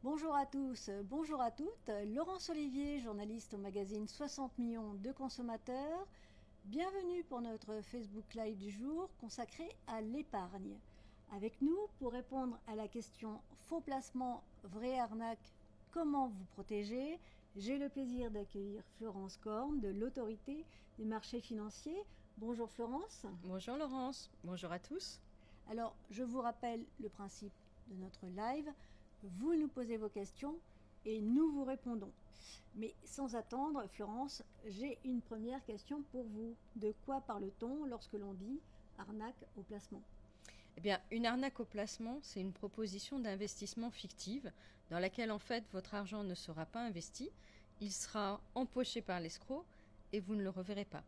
Bonjour à tous, bonjour à toutes. Laurence Olivier, journaliste au magazine 60 millions de consommateurs. Bienvenue pour notre Facebook Live du jour consacré à l'épargne. Avec nous pour répondre à la question faux placement, vraie arnaque, comment vous protéger, j'ai le plaisir d'accueillir Florence Corne de l'Autorité des marchés financiers. Bonjour Florence. Bonjour Laurence, bonjour à tous. Alors, je vous rappelle le principe de notre live. Vous nous posez vos questions et nous vous répondons. Mais sans attendre, Florence, j'ai une première question pour vous. De quoi parle-t-on lorsque l'on dit arnaque au placement ? Eh bien, une arnaque au placement, c'est une proposition d'investissement fictive dans laquelle en fait votre argent ne sera pas investi, il sera empoché par l'escroc et vous ne le reverrez pas.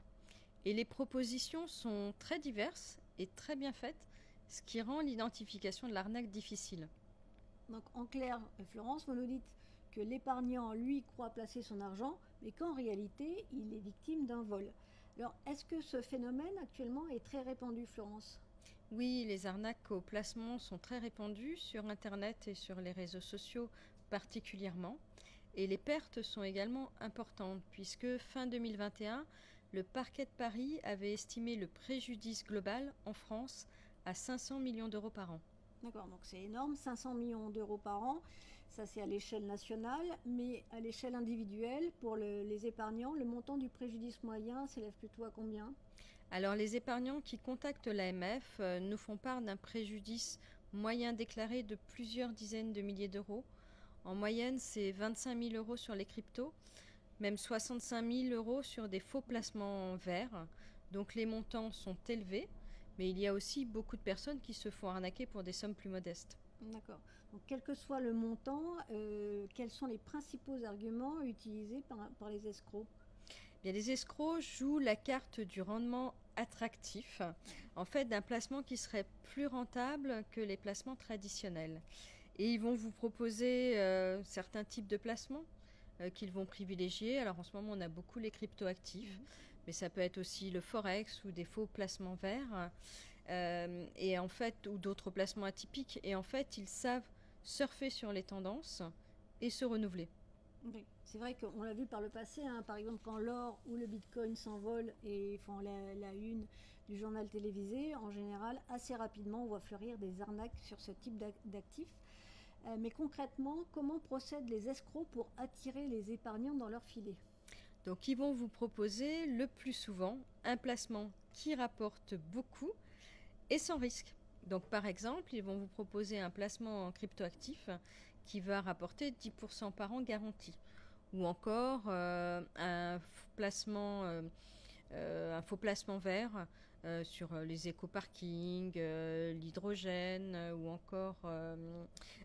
Et les propositions sont très diverses et très bien faites, ce qui rend l'identification de l'arnaque difficile. Donc en clair, Florence, vous nous dites que l'épargnant, lui, croit placer son argent, mais qu'en réalité, il est victime d'un vol. Alors, est-ce que ce phénomène actuellement est très répandu, Florence ? Oui, les arnaques au placement sont très répandues sur Internet et sur les réseaux sociaux particulièrement. Et les pertes sont également importantes puisque fin 2021, le parquet de Paris avait estimé le préjudice global en France à 500 millions d'euros par an. D'accord, donc c'est énorme, 500 millions d'euros par an, ça c'est à l'échelle nationale, mais à l'échelle individuelle, pour les épargnants, le montant du préjudice moyen s'élève plutôt à combien ? Alors les épargnants qui contactent l'AMF nous font part d'un préjudice moyen déclaré de plusieurs dizaines de milliers d'euros. En moyenne, c'est 25 000 euros sur les cryptos, même 65 000 euros sur des faux placements verts. Donc les montants sont élevés, mais il y a aussi beaucoup de personnes qui se font arnaquer pour des sommes plus modestes. D'accord. Donc quel que soit le montant, quels sont les principaux arguments utilisés par les escrocs ? Bien, les escrocs jouent la carte du rendement attractif, en fait d'un placement qui serait plus rentable que les placements traditionnels. Et ils vont vous proposer certains types de placements qu'ils vont privilégier. Alors en ce moment, on a beaucoup les cryptoactifs, mais ça peut être aussi le forex ou des faux placements verts, et en fait, ou d'autres placements atypiques. Et en fait, ils savent surfer sur les tendances et se renouveler. Oui. C'est vrai qu'on l'a vu par le passé, hein, par exemple quand l'or ou le bitcoin s'envolent et font la une du journal télévisé, en général, assez rapidement, on voit fleurir des arnaques sur ce type d'actifs. Mais concrètement, comment procèdent les escrocs pour attirer les épargnants dans leur filet ? Donc ils vont vous proposer le plus souvent un placement qui rapporte beaucoup et sans risque. Donc par exemple, ils vont vous proposer un placement en cryptoactif qui va rapporter 10% par an garanti. Ou encore un faux placement vert sur les éco-parkings, l'hydrogène ou encore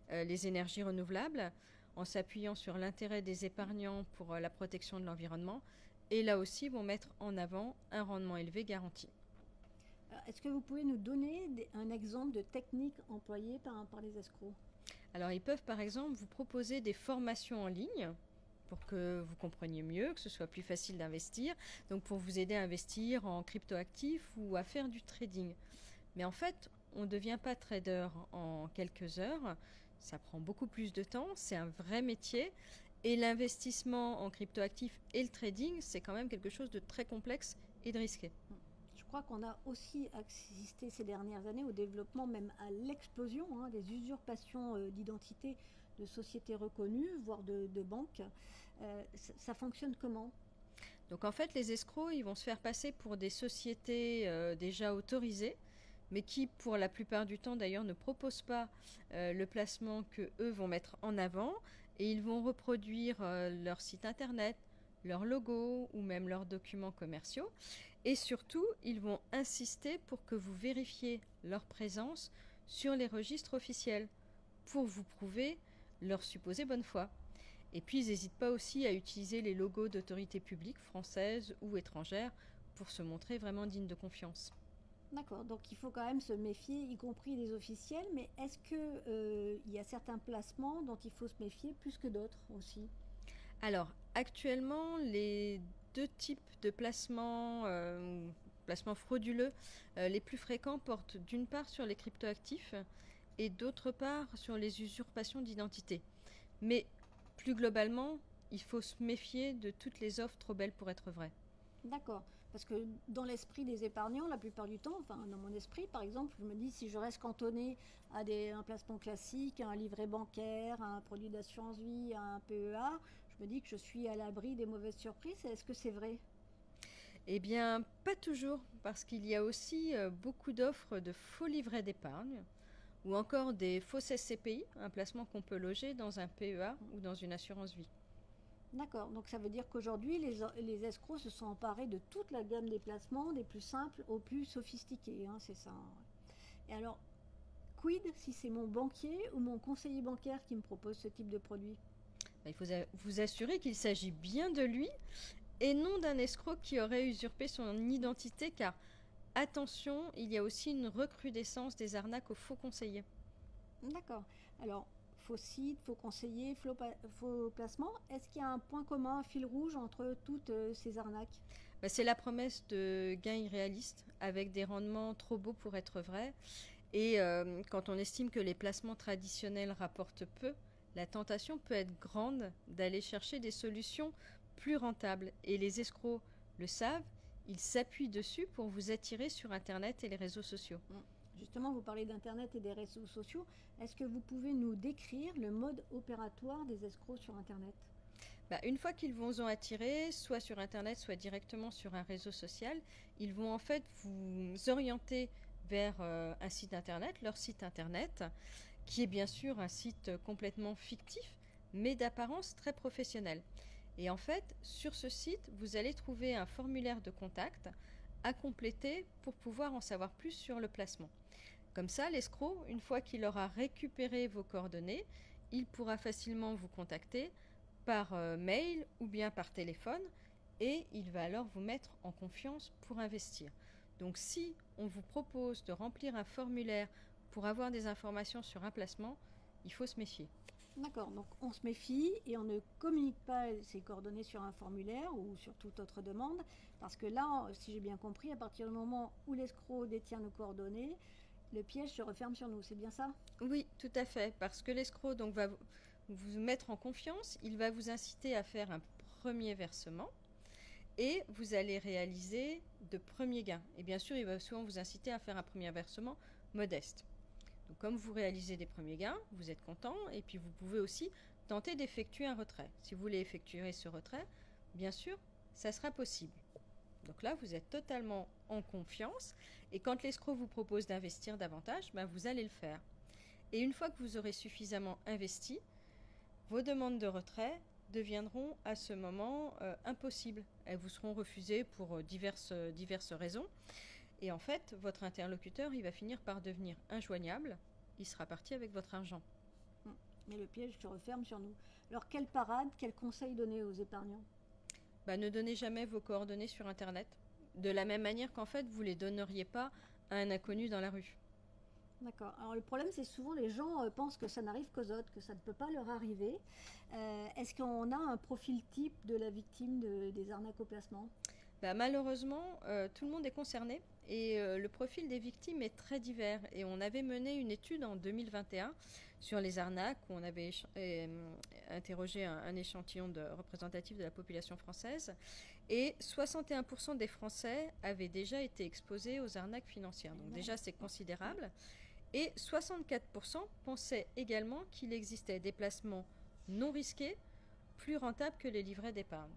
les énergies renouvelables, en s'appuyant sur l'intérêt des épargnants pour la protection de l'environnement. Et là aussi, vont mettre en avant un rendement élevé garanti. Est-ce que vous pouvez nous donner un exemple de technique employée par les escrocs ? Alors, ils peuvent par exemple vous proposer des formations en ligne pour que vous compreniez mieux, que ce soit plus facile d'investir, donc pour vous aider à investir en cryptoactifs ou à faire du trading. Mais en fait, on ne devient pas trader en quelques heures, ça prend beaucoup plus de temps, c'est un vrai métier, et l'investissement en cryptoactifs et le trading, c'est quand même quelque chose de très complexe et de risqué. Je crois qu'on a aussi assisté ces dernières années au développement, même à l'explosion, des usurpations d'identité de sociétés reconnues, voire de banques. Ça fonctionne comment ? Donc en fait, les escrocs, ils vont se faire passer pour des sociétés déjà autorisées, mais qui, pour la plupart du temps d'ailleurs, ne proposent pas le placement que eux vont mettre en avant, et ils vont reproduire leur site internet, leur logo ou même leurs documents commerciaux. Et surtout, ils vont insister pour que vous vérifiez leur présence sur les registres officiels pour vous prouver leur supposée bonne foi. Et puis, ils n'hésitent pas aussi à utiliser les logos d'autorités publiques françaises ou étrangères pour se montrer vraiment dignes de confiance. D'accord, donc il faut quand même se méfier, y compris les officiels, mais est-ce qu'il y a certains placements dont il faut se méfier plus que d'autres aussi ? Alors, actuellement, les deux types de placements frauduleux les plus fréquents portent d'une part sur les cryptoactifs et d'autre part sur les usurpations d'identité. Mais plus globalement, il faut se méfier de toutes les offres trop belles pour être vraies. D'accord. Parce que dans l'esprit des épargnants, la plupart du temps, enfin dans mon esprit par exemple, je me dis si je reste cantonné à un placement classique, à un livret bancaire, à un produit d'assurance vie, à un PEA, je me dis que je suis à l'abri des mauvaises surprises. Est-ce que c'est vrai? Eh bien, pas toujours, parce qu'il y a aussi beaucoup d'offres de faux livrets d'épargne, ou encore des fausses SCPI, un placement qu'on peut loger dans un PEA ou dans une assurance vie. D'accord. Donc ça veut dire qu'aujourd'hui, les escrocs se sont emparés de toute la gamme des placements, des plus simples aux plus sophistiqués, hein, c'est ça, hein. Et alors, quid si c'est mon banquier ou mon conseiller bancaire qui me propose ce type de produit? Il faut vous assurer qu'il s'agit bien de lui et non d'un escroc qui aurait usurpé son identité, car attention, il y a aussi une recrudescence des arnaques aux faux conseillers. D'accord. Alors, faux site, faux conseiller, faux placement, est-ce qu'il y a un point commun, un fil rouge entre toutes ces arnaques? C'est la promesse de gains irréalistes avec des rendements trop beaux pour être vrais. Et quand on estime que les placements traditionnels rapportent peu, la tentation peut être grande d'aller chercher des solutions plus rentables. Et les escrocs le savent, ils s'appuient dessus pour vous attirer sur Internet et les réseaux sociaux. Justement, vous parlez d'Internet et des réseaux sociaux. Est-ce que vous pouvez nous décrire le mode opératoire des escrocs sur Internet? Une fois qu'ils vous ont attiré, soit sur Internet, soit directement sur un réseau social, ils vont en fait vous orienter vers un site Internet, leur site Internet, qui est bien sûr un site complètement fictif, mais d'apparence très professionnelle. Et en fait, sur ce site, vous allez trouver un formulaire de contact à compléter pour pouvoir en savoir plus sur le placement. Comme ça, l'escroc, une fois qu'il aura récupéré vos coordonnées, il pourra facilement vous contacter par mail ou bien par téléphone, et il va alors vous mettre en confiance pour investir. Donc si on vous propose de remplir un formulaire pour avoir des informations sur un placement, il faut se méfier. D'accord, donc on se méfie et on ne communique pas ses coordonnées sur un formulaire ou sur toute autre demande, parce que là, si j'ai bien compris, à partir du moment où l'escroc détient nos coordonnées, le piège se referme sur nous, c'est bien ça? Oui, tout à fait, parce que l'escroc donc va vous mettre en confiance, il va vous inciter à faire un premier versement et vous allez réaliser de premiers gains. Et bien sûr, il va souvent vous inciter à faire un premier versement modeste. Donc, comme vous réalisez des premiers gains, vous êtes content et puis vous pouvez aussi tenter d'effectuer un retrait. Si vous voulez effectuer ce retrait, bien sûr, ça sera possible. Donc là, vous êtes totalement en confiance et quand l'escroc vous propose d'investir davantage, vous allez le faire. Et une fois que vous aurez suffisamment investi, vos demandes de retrait deviendront à ce moment impossibles. Elles vous seront refusées pour diverses raisons. Et en fait, votre interlocuteur, il va finir par devenir injoignable. Il sera parti avec votre argent. Mais le piège se referme sur nous. Alors, quelle parade, quel conseil donner aux épargnants? Ne donnez jamais vos coordonnées sur Internet. De la même manière qu'en fait, vous ne les donneriez pas à un inconnu dans la rue. D'accord. Alors le problème, c'est souvent les gens pensent que ça n'arrive qu'aux autres, que ça ne peut pas leur arriver. Est-ce qu'on a un profil type de la victime des arnaques au placement? Malheureusement, tout le monde est concerné et le profil des victimes est très divers. Et on avait mené une étude en 2021 sur les arnaques où on avait interrogé un échantillon représentatif de la population française. Et 61% des Français avaient déjà été exposés aux arnaques financières. Donc déjà, c'est considérable. Et 64% pensaient également qu'il existait des placements non risqués plus rentables que les livrets d'épargne.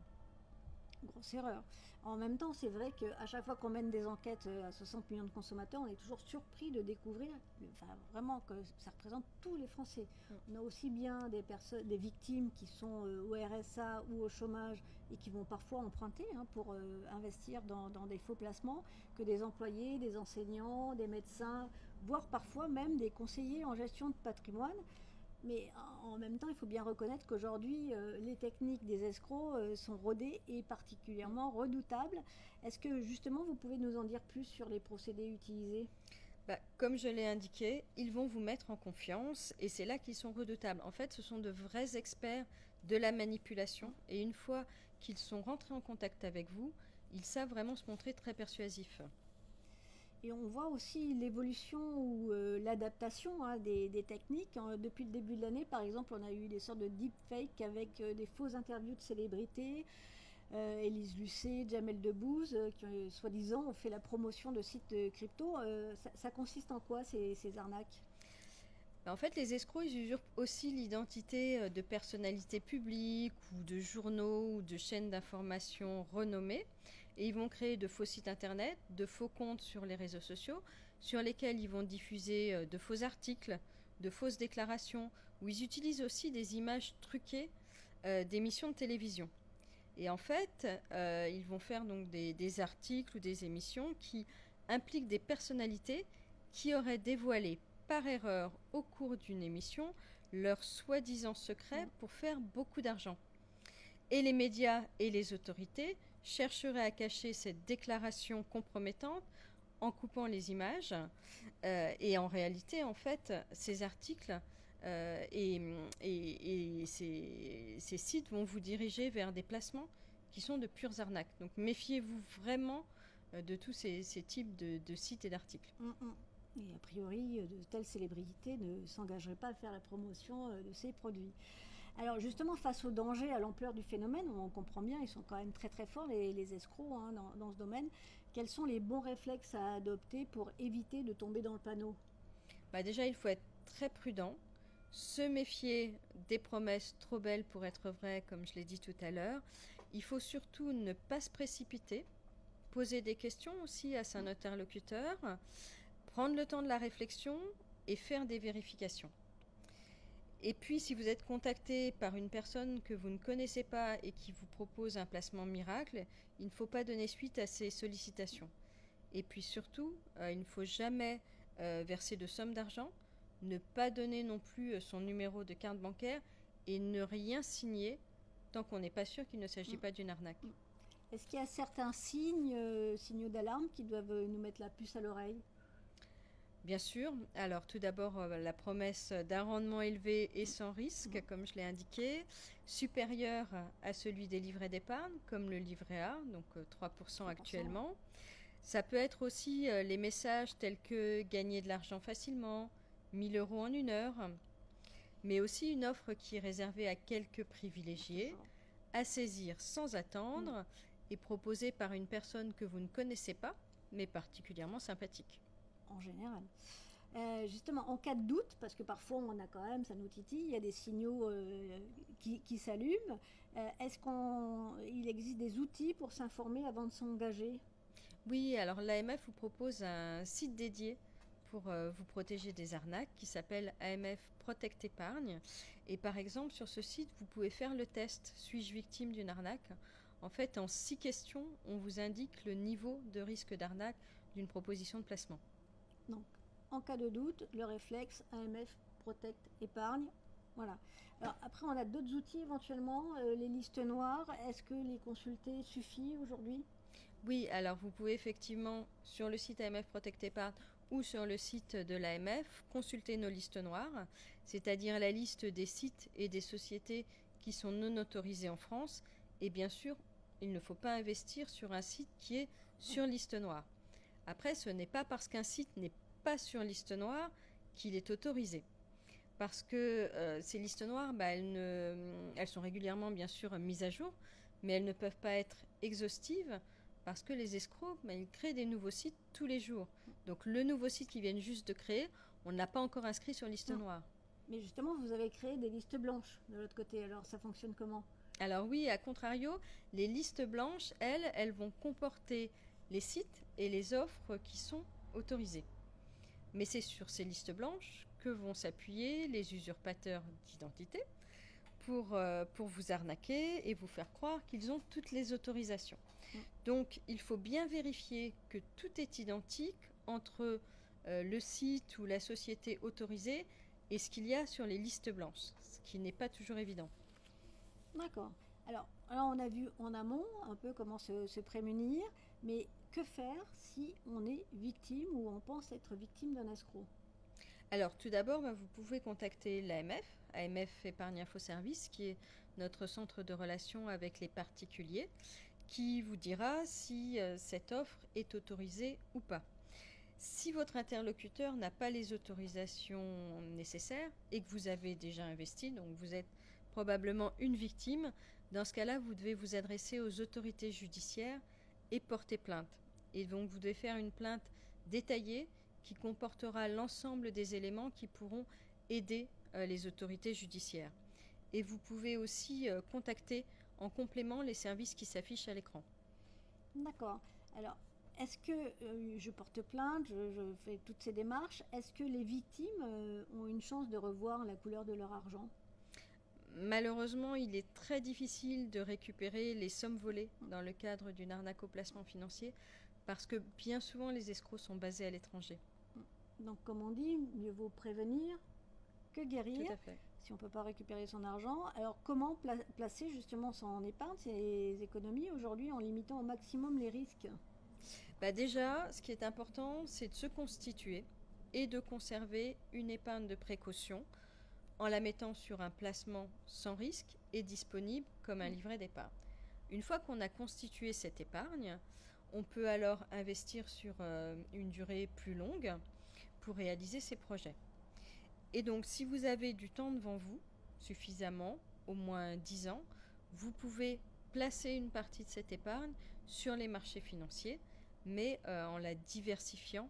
Grosse erreur. En même temps, c'est vrai qu'à chaque fois qu'on mène des enquêtes à 60 millions de consommateurs, on est toujours surpris de découvrir vraiment que ça représente tous les Français. On a aussi bien des victimes qui sont au RSA ou au chômage et qui vont parfois emprunter pour investir dans des faux placements, que des employés, des enseignants, des médecins, voire parfois même des conseillers en gestion de patrimoine. Mais en même temps, il faut bien reconnaître qu'aujourd'hui, les techniques des escrocs sont rodées et particulièrement redoutables. Est-ce que justement, vous pouvez nous en dire plus sur les procédés utilisés? Comme je l'ai indiqué, ils vont vous mettre en confiance et c'est là qu'ils sont redoutables. En fait, ce sont de vrais experts de la manipulation et une fois qu'ils sont rentrés en contact avec vous, ils savent vraiment se montrer très persuasifs. Et on voit aussi l'évolution ou l'adaptation des techniques. Depuis le début de l'année, par exemple, on a eu des sortes de deepfakes avec des fausses interviews de célébrités. Élise Lucet, Jamel Debbouze, qui soi-disant ont fait la promotion de sites de crypto. Ça consiste en quoi ces arnaques? En fait, les escrocs, ils usurpent aussi l'identité de personnalités publiques ou de journaux ou de chaînes d'information renommées. Et ils vont créer de faux sites internet, de faux comptes sur les réseaux sociaux, sur lesquels ils vont diffuser de faux articles, de fausses déclarations, où ils utilisent aussi des images truquées d'émissions de télévision. Et en fait, ils vont faire donc des articles ou des émissions qui impliquent des personnalités qui auraient dévoilé par erreur au cours d'une émission leur soi-disant secret pour faire beaucoup d'argent. Et les médias et les autorités chercheraient à cacher cette déclaration compromettante en coupant les images. Et en réalité, en fait, ces articles et ces sites vont vous diriger vers des placements qui sont de pures arnaques. Donc méfiez-vous vraiment de tous ces types de sites et d'articles. Et a priori, de telles célébrités ne s'engageraient pas à faire la promotion de ces produits. Alors justement, face au danger, à l'ampleur du phénomène, on comprend bien, ils sont quand même très très forts les escrocs dans ce domaine. Quels sont les bons réflexes à adopter pour éviter de tomber dans le panneau? Déjà, il faut être très prudent, se méfier des promesses trop belles pour être vraies, comme je l'ai dit tout à l'heure. Il faut surtout ne pas se précipiter, poser des questions aussi à son interlocuteur, prendre le temps de la réflexion et faire des vérifications. Et puis, si vous êtes contacté par une personne que vous ne connaissez pas et qui vous propose un placement miracle, il ne faut pas donner suite à ces sollicitations. Et puis surtout, il ne faut jamais verser de sommes d'argent, ne pas donner non plus son numéro de carte bancaire et ne rien signer tant qu'on n'est pas sûr qu'il ne s'agit pas d'une arnaque. Est-ce qu'il y a certains signaux d'alarme qui doivent nous mettre la puce à l'oreille? Bien sûr. Alors tout d'abord, la promesse d'un rendement élevé et sans risque, comme je l'ai indiqué, supérieur à celui des livrets d'épargne, comme le livret A, donc 3% actuellement. Ça peut être aussi les messages tels que gagner de l'argent facilement, 1000 euros en 1 heure, mais aussi une offre qui est réservée à quelques privilégiés, à saisir sans attendre et proposée par une personne que vous ne connaissez pas, mais particulièrement sympathique. En général. Justement, en cas de doute, parce que parfois on a quand même, ça nous titille, il y a des signaux qui s'allument, est-ce qu'il existe des outils pour s'informer avant de s'engager? Oui, alors l'AMF vous propose un site dédié pour vous protéger des arnaques qui s'appelle AMF Protect Épargne. Et par exemple, sur ce site, vous pouvez faire le test « Suis-je victime d'une arnaque ?» En fait, en 6 questions, on vous indique le niveau de risque d'arnaque d'une proposition de placement. Donc, en cas de doute, le réflexe AMF Protect Épargne. Voilà. Alors, après, on a d'autres outils éventuellement, les listes noires. Est-ce que les consulter suffit aujourd'hui? Oui, alors vous pouvez effectivement, sur le site AMF Protect Épargne ou sur le site de l'AMF, consulter nos listes noires, c'est-à-dire la liste des sites et des sociétés qui sont non autorisées en France. Et bien sûr, il ne faut pas investir sur un site qui est sur liste noire. Après, ce n'est pas parce qu'un site n'est pas sur liste noire qu'il est autorisé. Parce que ces listes noires, elles sont régulièrement, bien sûr, mises à jour, mais elles ne peuvent pas être exhaustives parce que les escrocs, ils créent des nouveaux sites tous les jours. Donc le nouveau site qu'ils viennent juste de créer, on ne l'a pas encore inscrit sur liste noire. Mais justement, vous avez créé des listes blanches de l'autre côté. Alors, ça fonctionne comment? Alors oui, à contrario, les listes blanches, elles vont comporter les sites et les offres qui sont autorisées. Mais c'est sur ces listes blanches que vont s'appuyer les usurpateurs d'identité pour vous arnaquer et vous faire croire qu'ils ont toutes les autorisations. Donc il faut bien vérifier que tout est identique entre le site ou la société autorisée et ce qu'il y a sur les listes blanches, ce qui n'est pas toujours évident. D'accord. Alors on a vu en amont un peu comment se prémunir, mais que faire si on est victime ou on pense être victime d'un escroc? Alors tout d'abord, vous pouvez contacter l'AMF, AMF Épargne Info Service, qui est notre centre de relation avec les particuliers, qui vous dira si cette offre est autorisée ou pas. Si votre interlocuteur n'a pas les autorisations nécessaires et que vous avez déjà investi, donc vous êtes probablement une victime, dans ce cas-là, vous devez vous adresser aux autorités judiciaires et porter plainte. Et donc vous devez faire une plainte détaillée qui comportera l'ensemble des éléments qui pourront aider les autorités judiciaires. Et vous pouvez aussi contacter en complément les services qui s'affichent à l'écran. D'accord. Alors, est-ce que je porte plainte, je fais toutes ces démarches, est-ce que les victimes ont une chance de revoir la couleur de leur argent? Malheureusement, il est très difficile de récupérer les sommes volées dans le cadre d'une arnaque au placement financier parce que bien souvent les escrocs sont basés à l'étranger. Donc, comme on dit, mieux vaut prévenir que guérir. Tout à fait. Si on ne peut pas récupérer son argent. Alors, comment placer justement son épargne, ses économies aujourd'hui en limitant au maximum les risques? Déjà, ce qui est important, c'est de se constituer et de conserver une épargne de précaution en la mettant sur un placement sans risque et disponible comme un livret d'épargne. Une fois qu'on a constitué cette épargne, on peut alors investir sur une durée plus longue pour réaliser ses projets. Et donc, si vous avez du temps devant vous, suffisamment, au moins 10 ans, vous pouvez placer une partie de cette épargne sur les marchés financiers, mais en la diversifiant,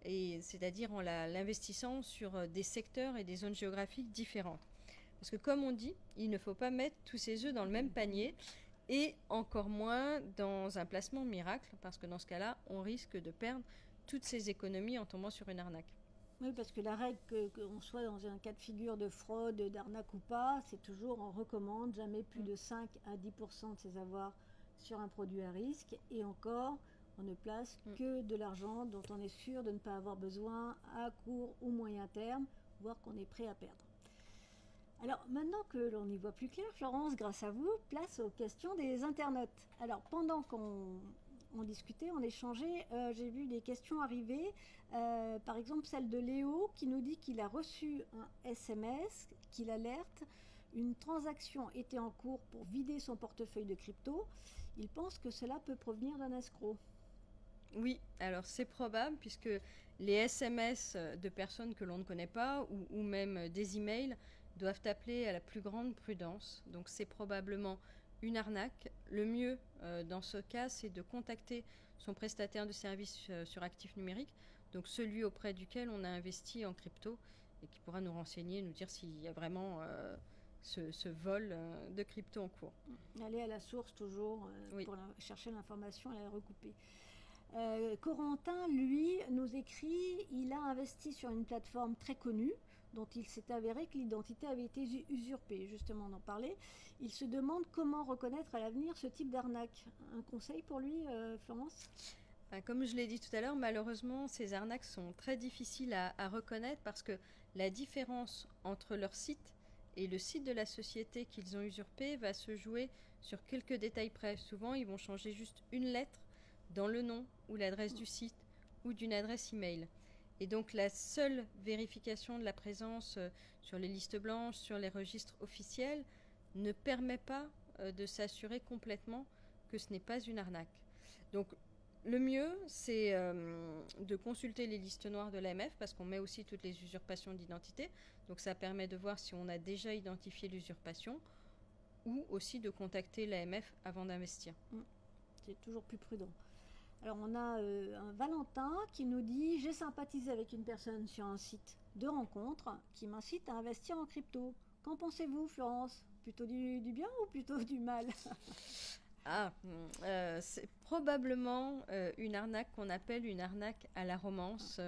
c'est-à-dire en l'investissant sur des secteurs et des zones géographiques différentes. Parce que comme on dit, il ne faut pas mettre tous ses œufs dans le même panier, et encore moins dans un placement miracle, parce que dans ce cas-là, on risque de perdre toutes ses économies en tombant sur une arnaque. Oui, parce que la règle, qu'on soit dans un cas de figure de fraude, d'arnaque ou pas, c'est toujours on recommande jamais plus de 5 à 10% de ses avoirs sur un produit à risque. Et encore, on ne place que de l'argent dont on est sûr de ne pas avoir besoin à court ou moyen terme, voire qu'on est prêt à perdre. Alors maintenant que l'on y voit plus clair, Florence, grâce à vous, place aux questions des internautes. Alors pendant qu'on discutait, on échangeait, j'ai vu des questions arriver, par exemple celle de Léo qui nous dit qu'il a reçu un SMS qui l'alerte, une transaction était en cours pour vider son portefeuille de crypto. Il pense que cela peut provenir d'un escroc. Oui, alors c'est probable puisque les SMS de personnes que l'on ne connaît pas ou même des emails doivent appeler à la plus grande prudence. Donc c'est probablement une arnaque. Le mieux dans ce cas, c'est de contacter son prestataire de services sur actifs numériques, donc celui auprès duquel on a investi en crypto et qui pourra nous renseigner, nous dire s'il y a vraiment ce vol de crypto en cours. Aller à la source toujours Oui. Pour chercher l'information et la recouper. Corentin, lui, nous écrit, il a investi sur une plateforme très connue dont il s'est avéré que l'identité avait été usurpée. Justement, on en parlait. Il se demande comment reconnaître à l'avenir ce type d'arnaque. Un conseil pour lui, Florence ? Comme je l'ai dit tout à l'heure, malheureusement, ces arnaques sont très difficiles à reconnaître parce que la différence entre leur site et le site de la société qu'ils ont usurpé va se jouer sur quelques détails près. Souvent, ils vont changer juste une lettre dans le nom ou l'adresse du site ou d'une adresse email. Et donc la seule vérification de la présence sur les listes blanches, sur les registres officiels, ne permet pas de s'assurer complètement que ce n'est pas une arnaque. Donc le mieux, c'est de consulter les listes noires de l'AMF parce qu'on met aussi toutes les usurpations d'identité. Donc ça permet de voir si on a déjà identifié l'usurpation ou aussi de contacter l'AMF avant d'investir. C'est toujours plus prudent. Alors on a un Valentin qui nous dit « J'ai sympathisé avec une personne sur un site de rencontre qui m'incite à investir en crypto. Qu'en pensez-vous, Florence? Plutôt du bien ou plutôt du mal ?» C'est probablement une arnaque qu'on appelle une arnaque à la romance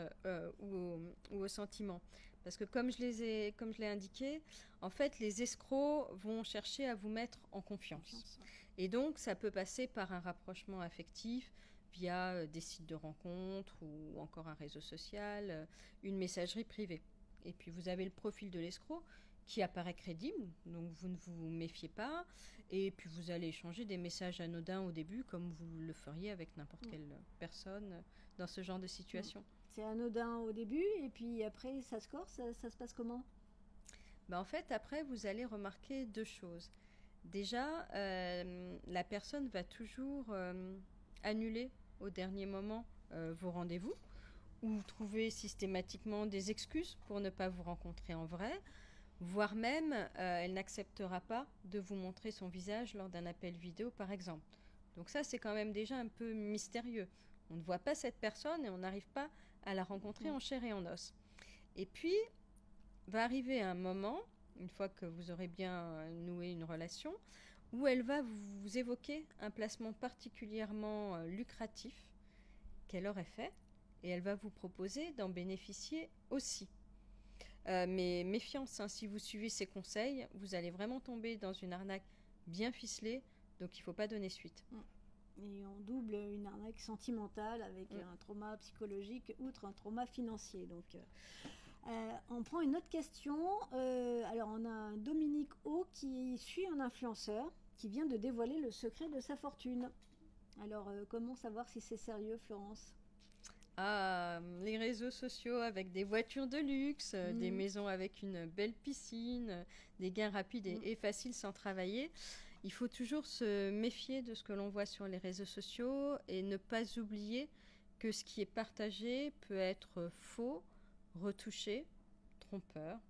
ou au sentiment. Parce que comme je l'ai indiqué, en fait, les escrocs vont chercher à vous mettre en confiance. Et donc, ça peut passer par un rapprochement affectif via des sites de rencontres ou encore un réseau social, une messagerie privée. Et puis, vous avez le profil de l'escroc qui apparaît crédible, donc vous ne vous méfiez pas. Et puis, vous allez échanger des messages anodins au début, comme vous le feriez avec n'importe quelle personne dans ce genre de situation. C'est anodin au début, et puis après, ça se corse, ça se passe comment ? En fait, après, vous allez remarquer deux choses. Déjà, la personne va toujours annuler au dernier moment vos rendez-vous ou trouver systématiquement des excuses pour ne pas vous rencontrer en vrai, voire même elle n'acceptera pas de vous montrer son visage lors d'un appel vidéo par exemple. Donc ça c'est quand même déjà un peu mystérieux. On ne voit pas cette personne et on n'arrive pas à la rencontrer en chair et en os. Et puis va arriver un moment, une fois que vous aurez bien noué une relation, où elle va vous évoquer un placement particulièrement lucratif qu'elle aurait fait, et elle va vous proposer d'en bénéficier aussi. Mais méfiance, hein, si vous suivez ses conseils, vous allez vraiment tomber dans une arnaque bien ficelée, donc il ne faut pas donner suite. Et on double une arnaque sentimentale avec un trauma psychologique outre un trauma financier. Donc, on prend une autre question. Alors, on a un Dominique O qui suit un influenceur qui vient de dévoiler le secret de sa fortune. Alors, comment savoir si c'est sérieux, Florence ? Ah, les réseaux sociaux avec des voitures de luxe, des maisons avec une belle piscine, des gains rapides et faciles sans travailler. Il faut toujours se méfier de ce que l'on voit sur les réseaux sociaux et ne pas oublier que ce qui est partagé peut être faux, retouché, trompeur.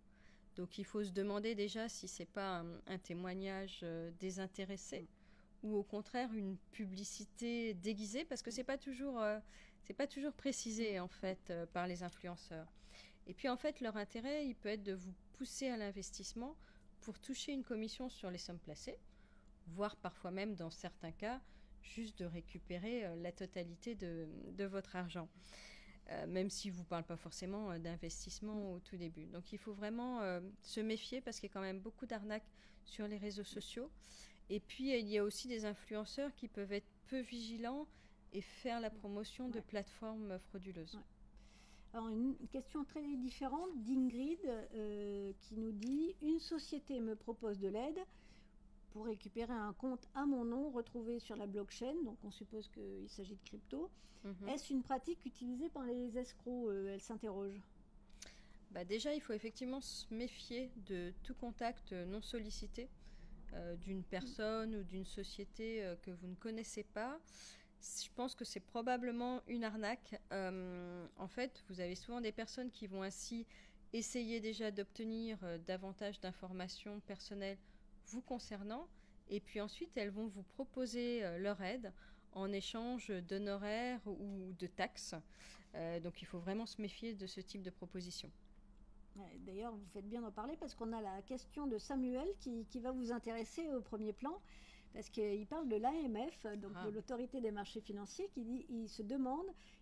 Donc il faut se demander déjà si ce n'est pas un témoignage désintéressé ou au contraire une publicité déguisée, parce que c'est pas toujours précisé en fait par les influenceurs. Et puis en fait leur intérêt il peut être de vous pousser à l'investissement pour toucher une commission sur les sommes placées, voire parfois même dans certains cas juste de récupérer la totalité de votre argent, même s'ils ne vous parlent pas forcément d'investissement au tout début. Donc il faut vraiment se méfier parce qu'il y a quand même beaucoup d'arnaques sur les réseaux sociaux. Et puis, il y a aussi des influenceurs qui peuvent être peu vigilants et faire la promotion de plateformes frauduleuses. Ouais. Alors, une question très différente d'Ingrid qui nous dit « Une société me propose de l'aide pour récupérer un compte à mon nom retrouvé sur la blockchain. » Donc, on suppose qu'il s'agit de crypto. Est-ce une pratique utilisée par les escrocs ? Elle s'interroge. Déjà, il faut effectivement se méfier de tout contact non sollicité d'une personne ou d'une société que vous ne connaissez pas. Je pense que c'est probablement une arnaque. En fait, vous avez souvent des personnes qui vont ainsi essayer déjà d'obtenir davantage d'informations personnelles vous concernant, et puis ensuite elles vont vous proposer leur aide en échange d'honoraires ou de taxes. Donc il faut vraiment se méfier de ce type de proposition. D'ailleurs, vous faites bien d'en parler parce qu'on a la question de Samuel qui va vous intéresser au premier plan, parce qu'il parle de l'AMF, donc de l'autorité des marchés financiers, il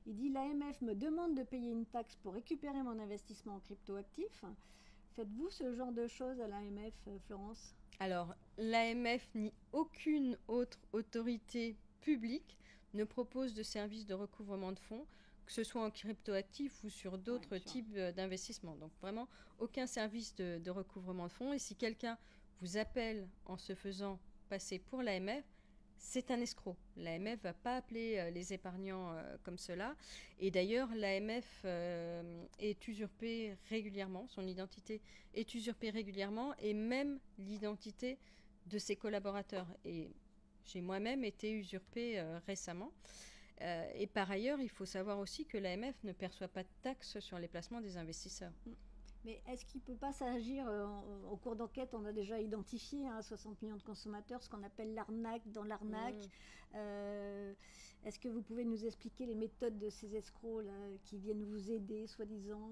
dit l'AMF me demande de payer une taxe pour récupérer mon investissement en cryptoactifs. Faites-vous ce genre de choses à l'AMF, Florence ? Alors, l'AMF ni aucune autre autorité publique ne propose de services de recouvrement de fonds, que ce soit en cryptoactifs ou sur d'autres types d'investissements. Donc vraiment, aucun service de recouvrement de fonds. Et si quelqu'un vous appelle en se faisant passer pour l'AMF, c'est un escroc. L'AMF ne va pas appeler les épargnants comme cela. Et d'ailleurs, l'AMF est usurpée régulièrement, son identité est usurpée régulièrement, et même l'identité de ses collaborateurs. Et j'ai moi-même été usurpée récemment. Et par ailleurs, il faut savoir aussi que l'AMF ne perçoit pas de taxes sur les placements des investisseurs. Mais est-ce qu'il ne peut pas s'agir, au cours d'enquête, on a déjà identifié 60 millions de consommateurs, ce qu'on appelle l'arnaque dans l'arnaque. Est-ce que vous pouvez nous expliquer les méthodes de ces escrocs là, qui viennent vous aider, soi-disant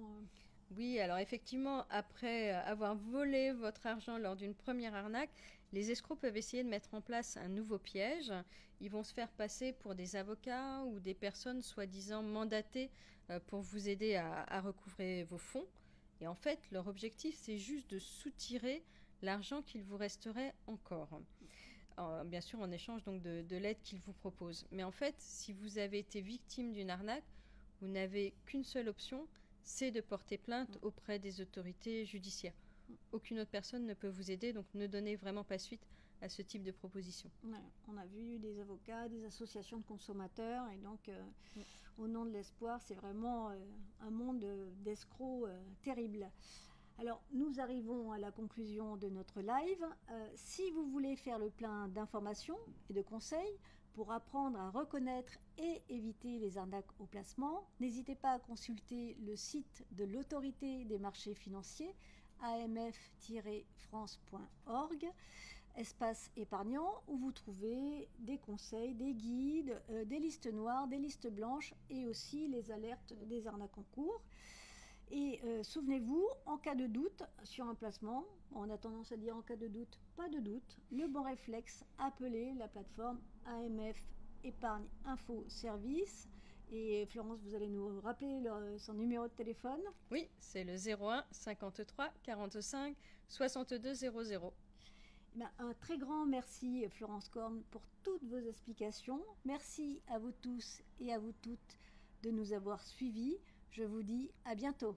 Oui, alors effectivement, après avoir volé votre argent lors d'une première arnaque, les escrocs peuvent essayer de mettre en place un nouveau piège. Ils vont se faire passer pour des avocats ou des personnes soi-disant mandatées pour vous aider à recouvrer vos fonds. Et en fait, leur objectif, c'est juste de soutirer l'argent qu'il vous resterait encore. Bien sûr, en échange donc de l'aide qu'ils vous proposent. Mais en fait, si vous avez été victime d'une arnaque, vous n'avez qu'une seule option, c'est de porter plainte auprès des autorités judiciaires. Aucune autre personne ne peut vous aider, donc ne donnez vraiment pas suite à ce type de proposition. Ouais, on a vu des avocats, des associations de consommateurs, et donc au nom de l'espoir, c'est vraiment un monde d'escrocs terrible. Alors, nous arrivons à la conclusion de notre live. Si vous voulez faire le plein d'informations et de conseils pour apprendre à reconnaître et éviter les arnaques au placement, n'hésitez pas à consulter le site de l'autorité des marchés financiers, amf-france.org, espace épargnant, où vous trouvez des conseils, des guides, des listes noires, des listes blanches et aussi les alertes des arnaques en cours. Et souvenez-vous, en cas de doute sur un placement, on a tendance à dire en cas de doute, pas de doute, le bon réflexe, appelez la plateforme AMF Épargne Info Service. Et Florence, vous allez nous rappeler son numéro de téléphone? Oui, c'est le 01 53 45 62 00. Un très grand merci Florence Korn pour toutes vos explications. Merci à vous tous et à vous toutes de nous avoir suivis. Je vous dis à bientôt.